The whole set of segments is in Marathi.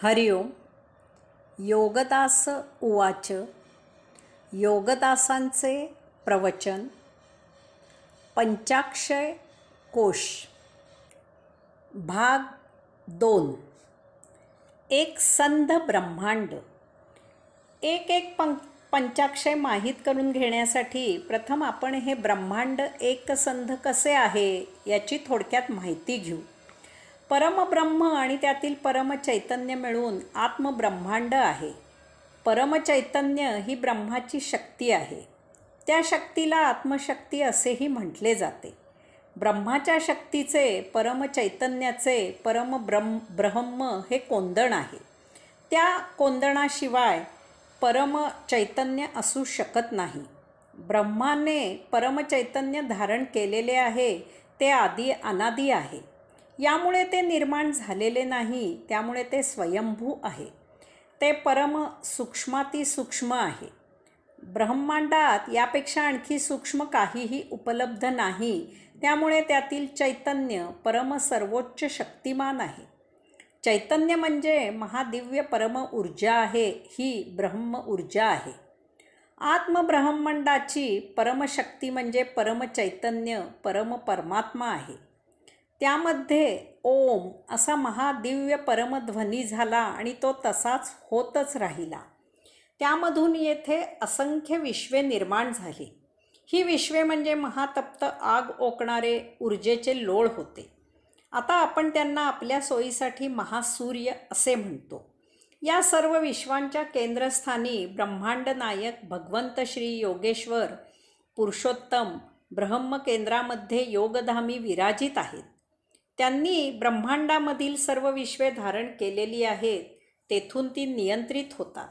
हरि ओम. योगदास उवाच. योगदासांचे प्रवचन. पंचाक्षय कोश भाग 2. एक संध ब्रह्मांड. एक पंचाक्षय माहीत करून घेण्यासाठी प्रथम आपण हे ब्रह्मांड एकसंध कसे आहे याची थोडक्यात माहिती घेऊ. परमब्रह्म आणि त्यातील परमचैतन्य मिळून आत्मब्रह्मांड आहे. परमचैतन्य ही ब्रह्माची शक्ती आहे. त्या शक्तीला आत्मशक्ती असेही म्हटले जाते. ब्रह्माच्या शक्तीचे, परमचैतन्याचे ब्रह्म हे कोंदण आहे. त्या कोंदणाशिवाय परमचैतन्य असू शकत नाही. ब्रह्माने परमचैतन्य धारण केलेले आहे ते अनादी आहे. यामुळे ते निर्माण झालेले नाही, त्यामुळे ते स्वयंभू आहे. ते परम सूक्ष्मातिसूक्ष्म आहे. ब्रह्मांडात यापेक्षा आणखी सूक्ष्म काहीही उपलब्ध नाही. त्यामुळे त्यातील चैतन्य परम सर्वोच्च शक्तिमान आहे. चैतन्य म्हणजे महादिव्य परम ऊर्जा आहे. ही ब्रह्म ऊर्जा आहे. आत्मब्रह्मांडाची परमशक्ती म्हणजे परमचैतन्य परमात्मा आहे. त्यामध्ये ओम असा महादिव्य परमध्वनी झाला आणि तो तसाच होतच राहिला. त्यामधून येथे असंख्य विश्वे निर्माण झाली. ही विश्वे म्हणजे महातप्त आग ओकणारे ऊर्जेचे लोळ होते. आता आपण त्यांना आपल्या सोयीसाठी महासूर्य असे म्हणतो. या सर्व विश्वांच्या केंद्रस्थानी ब्रह्मांड नायक भगवंत श्री योगेश्वर पुरुषोत्तम ब्रह्मकेंद्रामध्ये योगधामी विराजित आहेत. त्यांनी ब्रह्मांडामधील सर्व विश्वे धारण केलेली आहेत. तेथून ती नियंत्रित होतात.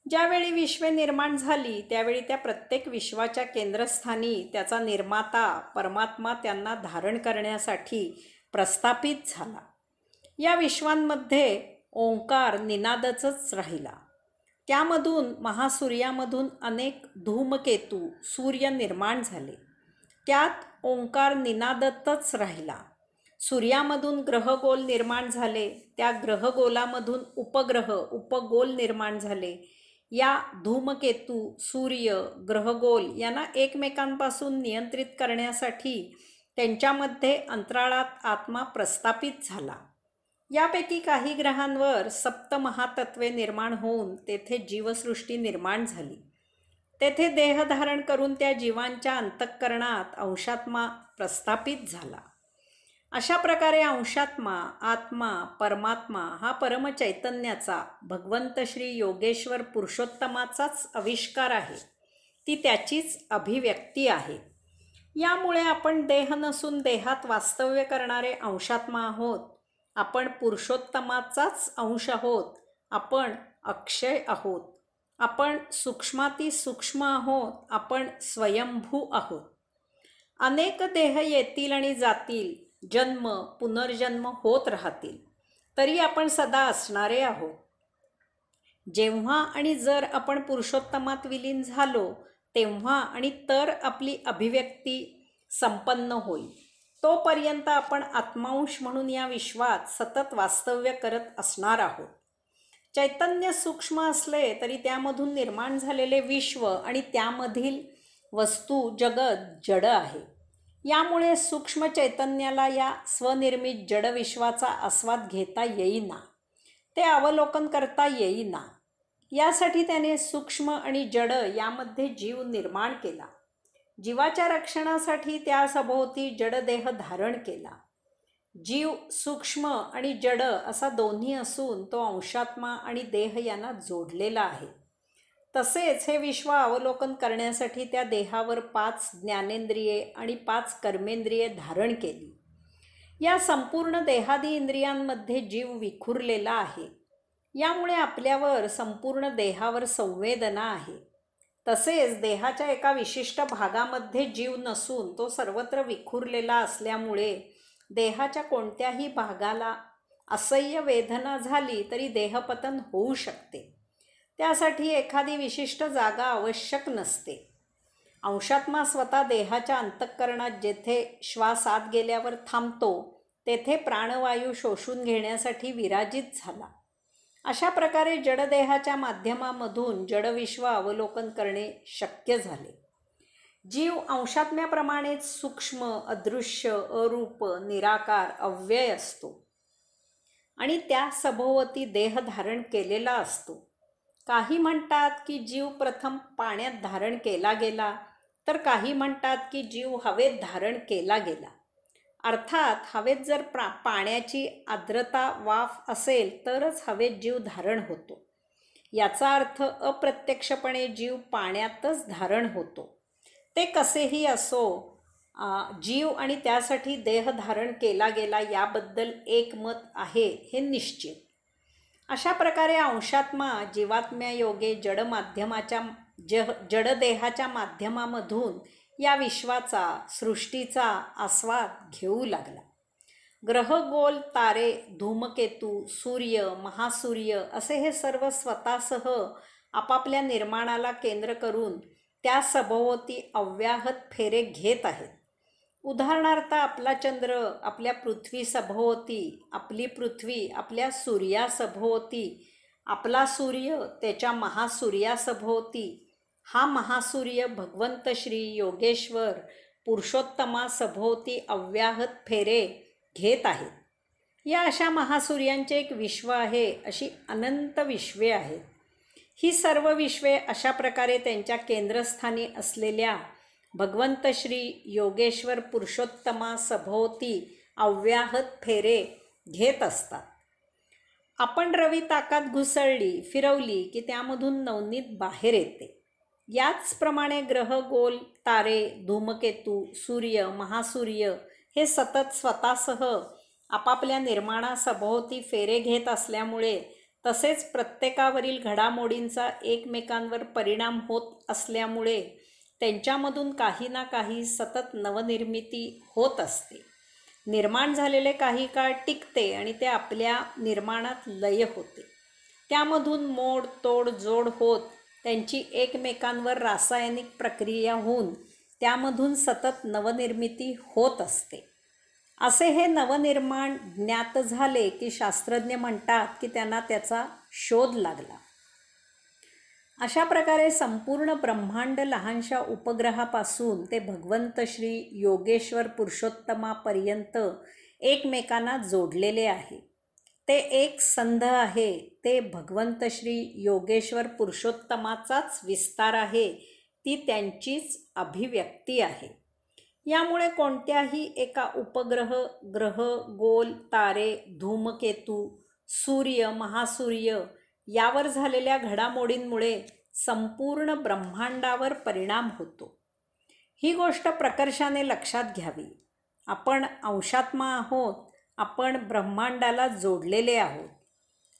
ज्यावेळी विश्वे निर्माण झाली त्यावेळी त्या प्रत्येक विश्वाच्या केंद्रस्थानी त्याचा निर्माता परमात्मा त्यांना धारण करण्यासाठी प्रस्थापित झाला. या विश्वांमध्ये ओंकार निनादच राहिला. त्यामधून महासूर्यामधून अनेक धूमकेतू सूर्य निर्माण झाले. त्यात ओंकार निनादतच राहिला. सूर्यामधून ग्रहगोल निर्माण झाले. त्या ग्रहगोलामधून उपगोल निर्माण झाले. या धूमकेतू, सूर्य, ग्रहगोल यांना एकमेकांपासून नियंत्रित करण्यासाठी त्यांच्यामध्ये अंतराळात आत्मा प्रस्थापित झाला. यापैकी काही ग्रहांवर सप्तमहातत्वे निर्माण होऊन तेथे जीवसृष्टी निर्माण झाली. तेथे देह धारण करून त्या जीवांच्या अंतःकरणात अंशात्मा प्रस्थापित झाला. अशा प्रकारे अंशात्मा, आत्मा, परमात्मा हा परमचैतन्याचा, भगवंत श्री योगेश्वर पुरुषोत्तमाचाच आविष्कार आहे. ती त्याचीच अभिव्यक्ती आहे. यामुळे आपण देह नसून देहात वास्तव्य करणारे अंशात्मा आहोत. आपण पुरुषोत्तमाचाच अंश आहोत. आपण अक्षय आहोत. आपण सूक्ष्मातिसूक्ष्म आहोत. आपण स्वयंभू आहोत. अनेक देह येतील आणि जातील. जन्म पुनर्जन्म होत राहतील, तरी आपण सदा असणारे आहोत. जेव्हा आणि जर आपण पुरुषोत्तमात विलीन झालो तेव्हा आणि तर आपली अभिव्यक्ती संपन्न होईल. तोपर्यंत आपण आत्मांश म्हणून या विश्वात सतत वास्तव्य करत असणार आहोत. चैतन्य सूक्ष्म असले तरी त्यामधून निर्माण झालेले विश्व आणि त्यामधील वस्तू जगत जड आहे. यामुळे सूक्ष्म चैतन्याला या स्वनिर्मित जड विश्वाचा आस्वाद घेता येईना. ते अवलोकन करता येईना. यासाठी त्याने सूक्ष्म आणि जड यामध्ये जीव निर्माण केला. जीवाच्या रक्षणासाठी त्या सभोवती जडदेह धारण केला. जीव सूक्ष्म आणि जड असा दोन्ही असून तो अंशात्मा आणि देह यांना जोडलेला आहे. तसेच हे विश्व अवलोकन करण्यासाठी त्या देहावर 5 ज्ञानेंद्रिये आणि 5 कर्मेंद्रिये धारण केली. या संपूर्ण देहादी इंद्रियांमध्ये जीव विखुरलेला आहे. यामुळे आपल्यावर संपूर्ण देहावर संवेदना आहे. तसेच देहाच्या एका विशिष्ट भागामध्ये जीव नसून तो सर्वत्र विखुरलेला असल्यामुळे देहाच्या कोणत्याही भागाला असह्य वेदना झाली तरी देहपतन होऊ शकते. त्यासाठी एखादी विशिष्ट जागा आवश्यक नसते. अंशात्मा स्वतः देहाच्या अंतःकरणात जेथे श्वास आत गेल्यावर थांबतो तेथे प्राणवायू शोषून घेण्यासाठी विराजित झाला. अशा प्रकारे जडदेहाच्या माध्यमामधून जडविश्व अवलोकन करणे शक्य झाले. जीव अंशात्म्याप्रमाणेच सूक्ष्म, अदृश्य, अरूप, निराकार, अव्यय असतो आणि त्या सभोवती देह धारण केलेला असतो. काही म्हणतात की जीव प्रथम पाण्यात धारण केला गेला, तर काही म्हणतात की जीव हवेत धारण केला गेला. अर्थात हवेत जर पाण्याची आर्द्रता, वाफ असेल तरच हवेत जीव धारण होतो. याचा अर्थ अप्रत्यक्षपणे जीव पाण्यातच धारण होतो. ते कसेही असो, जीव आणि त्यासाठी देह धारण केला गेला याबद्दल एक मत आहे हे निश्चित. अशा प्रकारे अंशात्मा जीवात्म्यायोगे जडदेहाच्या माध्यमामधून या विश्वाचा, सृष्टीचा आस्वाद घेऊ लागला. ग्रह, गोल, तारे, धूमकेतू, सूर्य, महासूर्य असे हे सर्व स्वतःसह आपापल्या निर्माणाला केंद्र करून त्या सभोवती अव्याहत फेरे घेत आहेत. उदाहरणार्थ आपला चंद्र आपल्या पृथ्वी सभोवती, आपली पृथ्वी आपल्या सूर्यासभोवती, आपला सूर्य त्याच्या महासूर्यासभोवती, हा महासूर्य भगवंत श्री योगेश्वर पुरुषोत्तमासभोवती अव्याहत फेरे घेत आहेत. या अशा महासूर्यांचे एक विश्व आहे, अशी अनंत विश्वे आहेत. ही सर्व विश्वे अशा प्रकारे त्यांच्या केंद्रस्थानी असलेल्या भगवंत श्री योगेश्वर पुरुषोत्तमासभोवती अव्याहत फेरे घेत असतात. आपण रवी ताकात घुसळली, फिरवली की त्यामधून नवनीत बाहेर येते. याचप्रमाणे ग्रह, गोल, तारे, धूमकेतू, सूर्य, महासूर्य हे सतत स्वतःसह आपापल्या निर्माणासभोवती फेरे घेत असल्यामुळे, तसेच प्रत्येकावरील घडामोडींचा एकमेकांवर परिणाम होत असल्यामुळे त्यांच्यामधून काही ना काही सतत नवनिर्मिती होत असते. निर्माण झालेले काही काळ टिकते आणि ते आपल्या निर्माणात लय होते. त्यामधून मोड, तोड, जोड होत त्यांची एकमेकांवर रासायनिक प्रक्रिया होऊन त्यामधून सतत नवनिर्मिती होत असते. असे हे नवनिर्माण ज्ञात झाले की शास्त्रज्ञ म्हणतात की त्यांना त्याचा शोध लागला. अशा प्रकारे संपूर्ण ब्रह्मांड लहानशा उपग्रहापासून ते भगवंत श्री योगेश्वर पुरुषोत्तमापर्यंत एकमेकांना जोडलेले आहे. ते एक संध आहे. ते भगवंत श्री योगेश्वर पुरुषोत्तमाचाच विस्तार आहे. ती त्यांचीच अभिव्यक्ती आहे. यामुळे कोणत्याही एका उपग्रह, ग्रह, गोल, तारे, धूमकेतू, सूर्य, महासूर्य यावर झालेल्या घडामोडींमुळे संपूर्ण ब्रह्मांडावर परिणाम होतो. ही गोष्ट प्रकर्षाने लक्षात घ्यावी. आपण अंशात्मा आहोत. आपण ब्रह्मांडाला जोडलेले आहोत.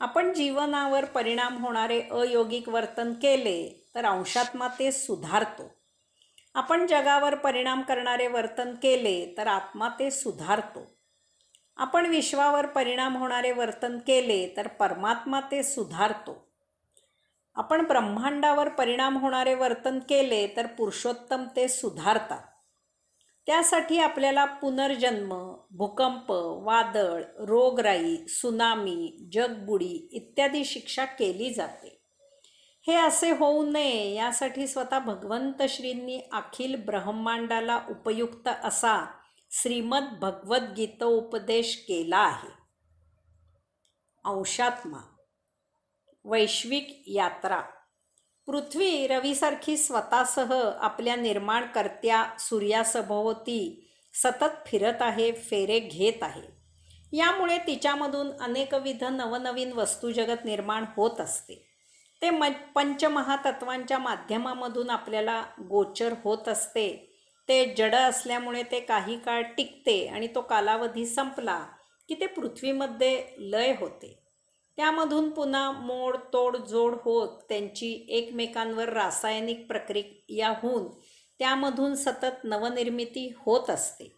आपण जीवनावर परिणाम होणारे अयोगिक वर्तन केले तर अंशात्मा ते सुधारतो. आपण जगावर परिणाम करणारे वर्तन केले तर आत्मा ते सुधारतो. आपण विश्वावर परिणाम होणारे वर्तन केले तर परमात्मा ते सुधारतो. आपण ब्रह्मांडावर परिणाम होणारे वर्तन केले तर पुरुषोत्तम ते सुधारतात. त्यासाठी आपल्याला पुनर्जन्म, भूकंप, वादळ, रोगराई, सुनामी, जगबुडी इत्यादी शिक्षा केली जाते. हे असे होऊ नये यासाठी स्वतः भगवंत श्रींनी अखिल ब्रह्मांडाला उपयुक्त असा श्रीमद भगवद्गीतोपदेश केला आहे. अंशात्मा. वैश्विक यात्रा. पृथ्वी रवीसारखी स्वतःसह आपल्या निर्माणकर्त्या सूर्यासभोवती सतत फिरत आहे, फेरे घेत आहे. यामुळे तिच्यामधून अनेकविध नवनवीन वस्तुजगत निर्माण होत असते. ते पंचमहातत्वांच्या माध्यमामधून आपल्याला गोचर होत असते. ते जड असल्यामुळे ते काही काळ टिकते आणि तो कालावधी संपला की ते पृथ्वीमध्ये लय होते. त्यामधून पुन्हा मोड, तोड, जोड होत त्यांची एकमेकांवर रासायनिक प्रक्रिया होऊन त्यामधून सतत नवनिर्मिती होत असते.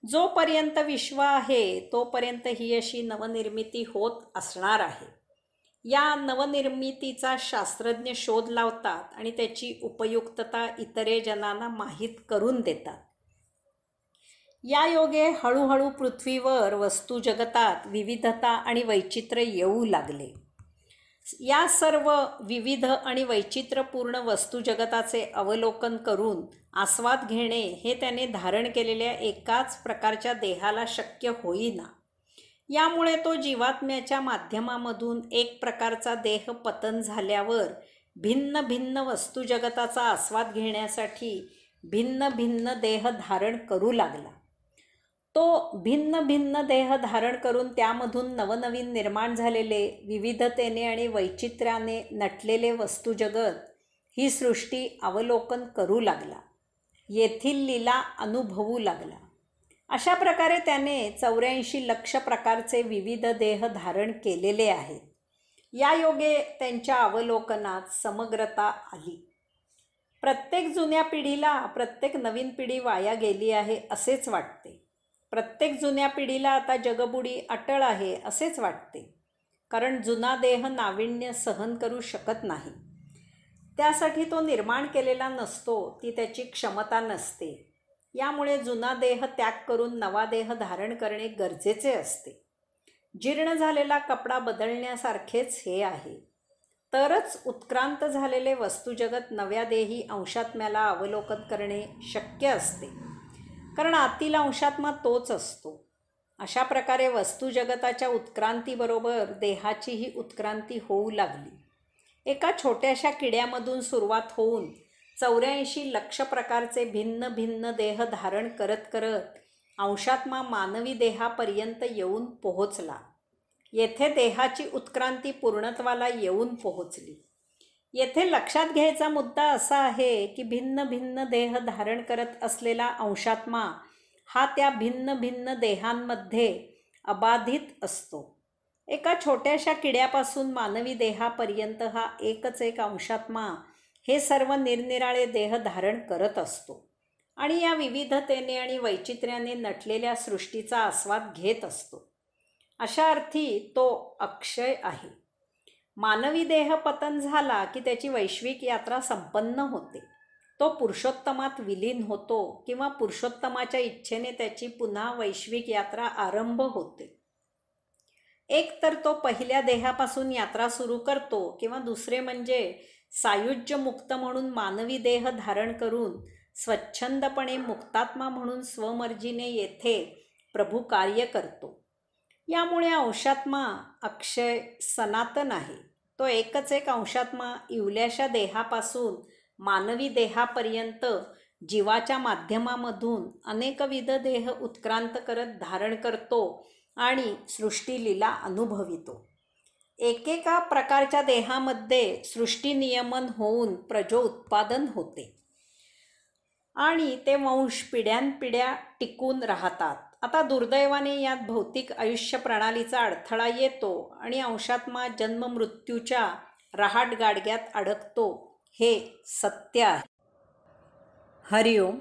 जोपर्यंत विश्व आहे तोपर्यंत ही अशी नवनिर्मिती होत असणार आहे. या नवनिर्मितीचा शास्त्रज्ञ शोध लावतात आणि त्याची उपयुक्तता इतरे जनांना माहीत करून देतात. या योगे हळूहळू पृथ्वीवर वस्तुजगतात विविधता आणि वैचित्र्य येऊ लागले. या सर्व विविध आणि वैचित्र्यपूर्ण वस्तुजगताचे अवलोकन करून आस्वाद घेणे हे त्याने धारण केलेल्या एकाच प्रकारच्या देहाला शक्य होईना. यामुळे तो जीवात्म्याच्या माध्यमामधून एक प्रकारचा देह पतन झाल्यावर भिन्न भिन्न वस्तुजगताचा आस्वाद घेण्यासाठी भिन्न भिन्न देह धारण करू लागला. तो भिन्न भिन्न देह धारण करून त्यामधून नवनवीन निर्माण झालेले विविधतेने आणि वैचित्र्याने नटलेले वस्तुजगत ही सृष्टी अवलोकन करू लागला, येथील लीला अनुभवू लागला. अशा प्रकारे त्याने 84 लक्ष प्रकारचे विविध देह धारण केलेले आहेत. या योगे त्यांच्या अवलोकनात समग्रता आली. प्रत्येक जुन्या पिढीला प्रत्येक नवीन पिढी वाया गेली आहे असेच वाटते. प्रत्येक जुन्या पिढीला आता जगबुडी अटळ आहे असेच वाटते, कारण जुना देह नाविन्य सहन करू शकत नाही. त्यासाठी तो निर्माण केलेला नसतो, ती त्याची क्षमता नसते. यामुळे जुना देह त्याग करून नवा देह धारण करणे गरजेचे असते. जीर्ण झालेला कपडा बदलण्यासारखेच हे आहे. तरच उत्क्रांत झालेले वस्तुजगत नव्या देही अंशात्म्याला अवलोकन करणे शक्य असते, कारण आतील अंशात्मा तोच असतो. अशा प्रकारे वस्तुजगताच्या उत्क्रांतीबरोबर देहाचीही उत्क्रांती होऊ लागली. एका छोट्याशा किड्यामधून सुरुवात होऊन 84 लक्ष प्रकारचे भिन्न भिन्न देह धारण करत करत अंशात्मा मानवी देहापर्यंत येऊन पोहोचला. येथे देहाची उत्क्रांती पूर्णत्वाला येऊन पोहोचली. येथे लक्षात घ्यायचा मुद्दा असा आहे की भिन्न भिन्न देह धारण करत असलेला अंशात्मा हा त्या भिन्न भिन्न देहांमध्ये अबाधित असतो. एका छोट्याशा किड्यापासून मानवी देहापर्यंत हा एकच एक अंशात्मा हे सर्व निरनिराळे देह धारण करत असतो आणि या विविधतेने आणि वैचित्र्याने नटलेल्या सृष्टीचा आस्वाद घेत असतो. अशा अर्थी तो अक्षय आहे. मानवी देह पतन झाला की त्याची वैश्विक यात्रा संपन्न होते. तो पुरुषोत्तमात विलीन होतो किंवा पुरुषोत्तमाच्या इच्छेने त्याची पुन्हा वैश्विक यात्रा आरंभ होते. एक तर तो पहिल्या देहापासून यात्रा सुरू करतो किंवा दुसरे म्हणजे सायुज्य मुक्त म्हणून मानवी देह धारण करून स्वच्छंदपणे मुक्तात्मा म्हणून स्वमर्जीने येथे प्रभू कार्य करतो. यामुळे अंशात्मा अक्षय सनातन आहे. तो एकच एक अंशात्मा इवल्याशा देहापासून मानवी देहापर्यंत जीवाच्या माध्यमामधून अनेकविध देह उत्क्रांत करत धारण करतो आणि सृष्टीलीला अनुभवितो. एकेका प्रकारच्या देहामध्ये सृष्टी नियमन होऊन प्रजो उत्पादन होते आणि ते वंश पिढ्यानपिढ्या टिकून राहतात. आता दुर्दैवाने यात भौतिक आयुष्य प्रणालीचा अडथळा येतो आणि अंशात्मा जन्ममृत्यूच्या रहाटगाडग्यात अडकतो. हे सत्य आहे. हरिओम.